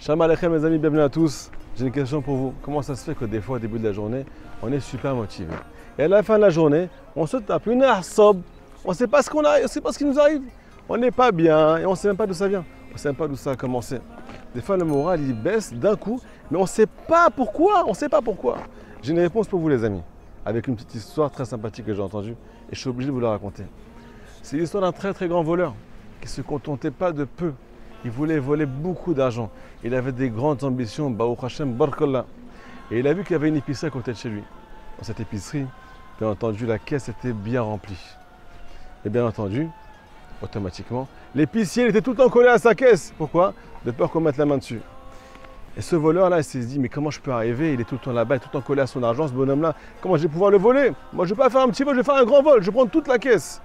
Shalom Aleichem les amis, bienvenue à tous. J'ai une question pour vous. Comment ça se fait que des fois au début de la journée, on est super motivé et à la fin de la journée, on se tape une arsob, on ne sait pas ce qu'on a, on ne sait pas ce qui nous arrive. On n'est pas bien et on ne sait même pas d'où ça vient. On ne sait même pas d'où ça a commencé. Des fois le moral il baisse d'un coup, mais on ne sait pas pourquoi, on ne sait pas pourquoi. J'ai une réponse pour vous les amis, avec une petite histoire très sympathique que j'ai entendue et je suis obligé de vous la raconter. C'est l'histoire d'un très très grand voleur qui ne se contentait pas de peu. Il voulait voler beaucoup d'argent. Il avait des grandes ambitions, Baruch Hashem, Barkallah. Et il a vu qu'il y avait une épicerie à côté de chez lui. Dans cette épicerie, bien entendu, la caisse était bien remplie. Et bien entendu, automatiquement, l'épicier était tout le temps collé à sa caisse. Pourquoi? De peur qu'on mette la main dessus. Et ce voleur-là, il s'est dit, mais comment je peux arriver? Il est tout le temps là-bas, il est tout le temps collé à son argent, ce bonhomme-là. Comment je vais pouvoir le voler? Moi, je ne vais pas faire un petit vol, je vais faire un grand vol, je vais prendre toute la caisse.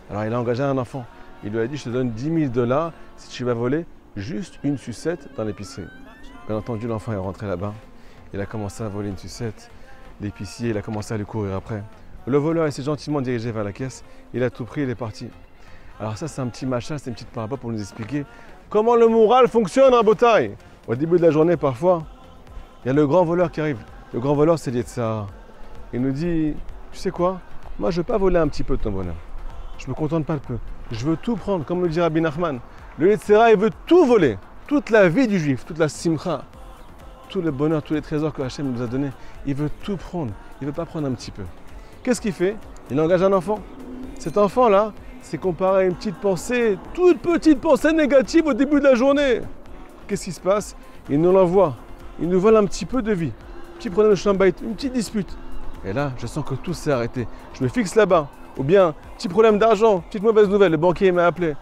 Alors, il a engagé un enfant. Il lui a dit, je te donne 10 000 $ si tu vas voler juste une sucette dans l'épicerie. Bien entendu, l'enfant est rentré là-bas. Il a commencé à voler une sucette. L'épicier, il a commencé à lui courir après. Le voleur, il s'est gentiment dirigé vers la caisse. Il a tout pris, il est parti. Alors ça, c'est un petit machin, c'est une petite parabole pour nous expliquer comment le moral fonctionne en bataille. Au début de la journée, parfois, il y a le grand voleur qui arrive. Le grand voleur, c'est Yetzirah. Il nous dit, tu sais quoi? Moi, je ne veux pas voler un petit peu de ton bonheur. Je ne me contente pas de peu. Je veux tout prendre, comme le dit Rabbi Nachman. Le Yetzirah, il veut tout voler. Toute la vie du juif, toute la simcha, tout le bonheur, tous les trésors que Hachem nous a donnés. Il veut tout prendre. Il ne veut pas prendre un petit peu. Qu'est-ce qu'il fait? Il engage un enfant. Cet enfant-là, c'est comparé à une petite pensée, toute petite pensée négative au début de la journée. Qu'est-ce qui se passe? Il nous l'envoie. Il nous vole un petit peu de vie. Petit problème de chambait, une petite dispute. Et là, je sens que tout s'est arrêté. Je me fixe là-bas. Ou bien, petit problème d'argent, petite mauvaise nouvelle, le banquier m'a appelé.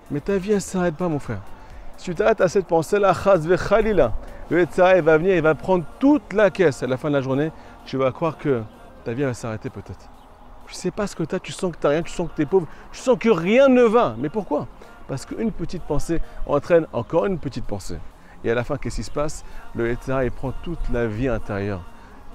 Mais ta vie, elle ne s'arrête pas, mon frère. Si tu t'arrêtes à cette pensée-là, chaz vechalila, le Yetzirah, il va venir, il va prendre toute la caisse. À la fin de la journée, tu vas croire que ta vie va s'arrêter peut-être. Tu ne sais pas ce que tu as, tu sens que tu n'as rien, tu sens que tu es pauvre, tu sens que rien ne va. Mais pourquoi? Parce qu'une petite pensée entraîne encore une petite pensée. Et à la fin, qu'est-ce qui se passe? Le Yetzirah, il prend toute la vie intérieure,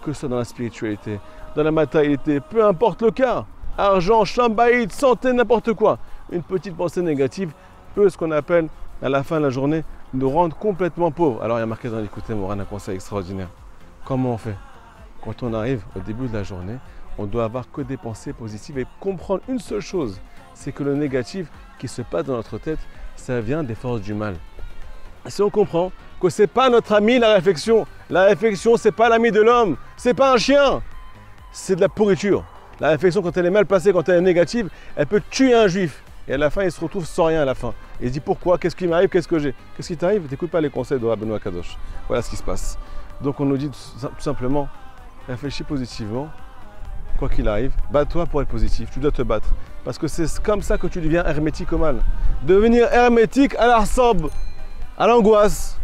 que ce soit dans la spiritualité, dans la matérialité, peu importe le cas. Argent, chambaïd, santé, n'importe quoi. Une petite pensée négative peut, ce qu'on appelle, à la fin de la journée, nous rendre complètement pauvres. Alors il y a marqué dans l'Écoutez Moran un conseil extraordinaire. Comment on fait? Quand on arrive au début de la journée, on doit avoir que des pensées positives et comprendre une seule chose, c'est que le négatif qui se passe dans notre tête, ça vient des forces du mal. Si on comprend que ce n'est pas notre ami la réflexion, ce n'est pas l'ami de l'homme, ce n'est pas un chien, c'est de la pourriture. La réflexion, quand elle est mal placée, quand elle est négative, elle peut tuer un juif. Et à la fin, il se retrouve sans rien à la fin. Et il se dit pourquoi? Qu'est-ce qui m'arrive? Qu'est-ce que j'ai? Qu'est-ce qui t'arrive? Tu n'écoutes pas les conseils de Rabbeinu Akadosh. Voilà ce qui se passe. Donc on nous dit tout simplement, réfléchis positivement, quoi qu'il arrive, bats-toi pour être positif. Tu dois te battre. Parce que c'est comme ça que tu deviens hermétique au mal. Devenir hermétique à l'arsob, à l'angoisse.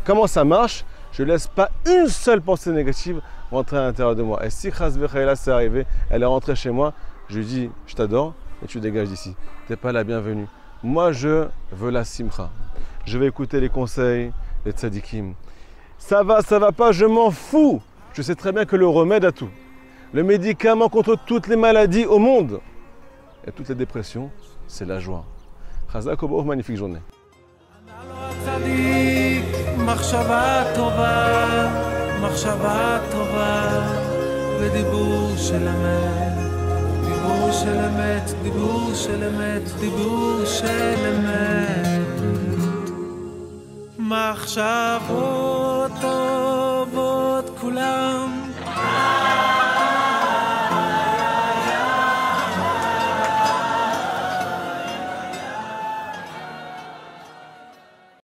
Comment ça marche? Je ne laisse pas une seule pensée négative rentrer à l'intérieur de moi. Et si Chas V'Chaïla c'est arrivé, elle est rentrée chez moi, je lui dis, je t'adore et tu dégages d'ici. Tu n'es pas la bienvenue. Moi, je veux la simcha. Je vais écouter les conseils des tzadikim. Ça va pas, je m'en fous. Je sais très bien que le remède à tout, le médicament contre toutes les maladies au monde et toutes les dépressions, c'est la joie. Chazak Obo, magnifique journée. מחשבה טובה ודיבור של אמת, דיבור של אמת, דיבור של אמת, דיבור של אמת. מחשבות טובות